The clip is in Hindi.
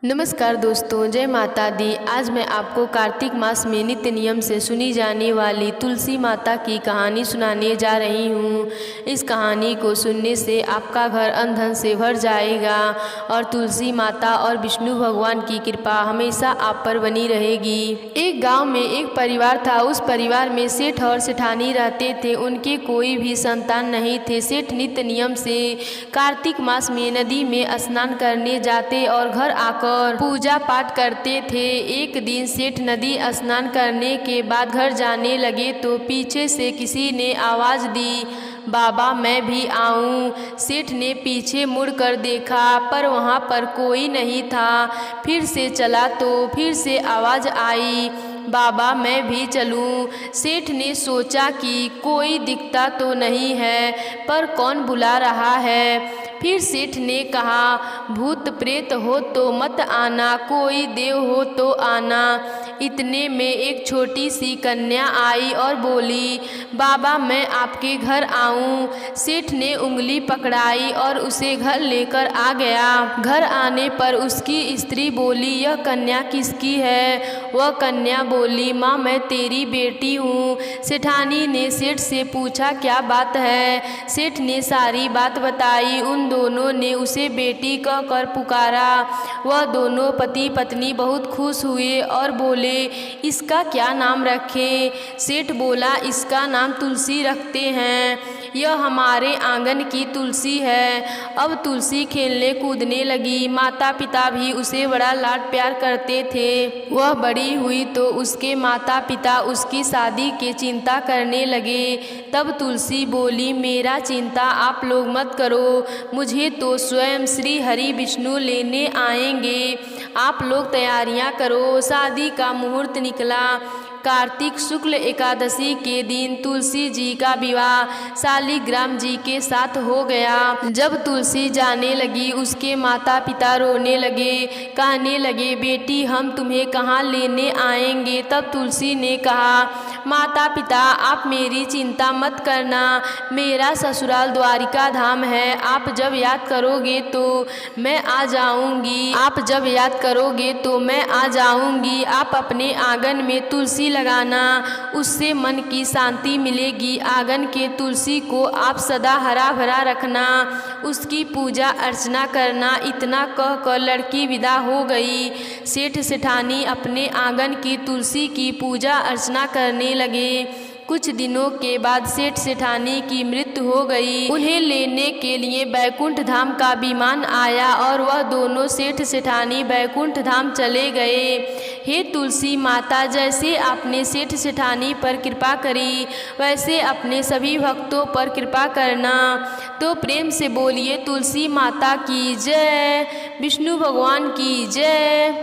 नमस्कार दोस्तों, जय माता दी। आज मैं आपको कार्तिक मास में नित्य नियम से सुनी जाने वाली तुलसी माता की कहानी सुनाने जा रही हूँ। इस कहानी को सुनने से आपका घर अन्न धन से भर जाएगा और तुलसी माता और विष्णु भगवान की कृपा हमेशा आप पर बनी रहेगी। एक गांव में एक परिवार था। उस परिवार में सेठ और सेठानी रहते थे। उनके कोई भी संतान नहीं थे। सेठ नित्य नियम से कार्तिक मास में नदी में स्नान करने जाते और घर आकर पूजा पाठ करते थे। एक दिन सेठ नदी स्नान करने के बाद घर जाने लगे तो पीछे से किसी ने आवाज़ दी, बाबा मैं भी आऊं। सेठ ने पीछे मुड़कर देखा पर वहां पर कोई नहीं था। फिर से चला तो फिर से आवाज़ आई, बाबा मैं भी चलूं। सेठ ने सोचा कि कोई दिखता तो नहीं है पर कौन बुला रहा है। फिर सेठ ने कहा, भूत प्रेत हो तो मत आना, कोई देव हो तो आना। इतने में एक छोटी सी कन्या आई और बोली, बाबा मैं आपके घर आऊं। सेठ ने उंगली पकड़ाई और उसे घर लेकर आ गया। घर आने पर उसकी स्त्री बोली, यह कन्या किसकी है? वह कन्या बोली, माँ मैं तेरी बेटी हूँ। सेठानी ने सेठ से पूछा, क्या बात है? सेठ ने सारी बात बताई। उन दोनों ने उसे बेटी कह कर पुकारा। वह दोनों पति पत्नी बहुत खुश हुए और बोले, इसका क्या नाम रखें? सेठ बोला, इसका नाम तुलसी रखते हैं, यह हमारे आंगन की तुलसी है। अब तुलसी खेलने कूदने लगी। माता पिता भी उसे बड़ा लाड प्यार करते थे। वह बड़ी हुई तो उसके माता पिता उसकी शादी की चिंता करने लगे। तब तुलसी बोली, मेरा चिंता आप लोग मत करो, मुझे तो स्वयं श्री हरि विष्णु लेने आएंगे। आप लोग तैयारियां करो। शादी का मुहूर्त निकला। कार्तिक शुक्ल एकादशी के दिन तुलसी जी का विवाह शालिग्राम जी के साथ हो गया। जब तुलसी जाने लगी उसके माता पिता रोने लगे, कहने लगे, बेटी हम तुम्हें कहाँ लेने आएंगे? तब तुलसी ने कहा, माता पिता आप मेरी चिंता मत करना, मेरा ससुराल द्वारिका धाम है। आप जब याद करोगे तो मैं आ जाऊंगी। आप जब याद करोगे तो मैं आ जाऊंगी। आप अपने आंगन में तुलसी लगाना, उससे मन की शांति मिलेगी। आंगन के तुलसी को आप सदा हरा भरा रखना, उसकी पूजा अर्चना करना। इतना कहकर लड़की विदा हो गई। सेठ सेठानी अपने आंगन की तुलसी की पूजा अर्चना करने लगे। कुछ दिनों के बाद सेठ सेठानी की मृत्यु हो गई। उन्हें लेने के लिए बैकुंठ धाम का विमान आया और वह दोनों सेठ सेठानी बैकुंठ धाम चले गए। हे तुलसी माता, जैसे आपने सेठ सेठानी पर कृपा करी वैसे अपने सभी भक्तों पर कृपा करना। तो प्रेम से बोलिए, तुलसी माता की जय, विष्णु भगवान की जय।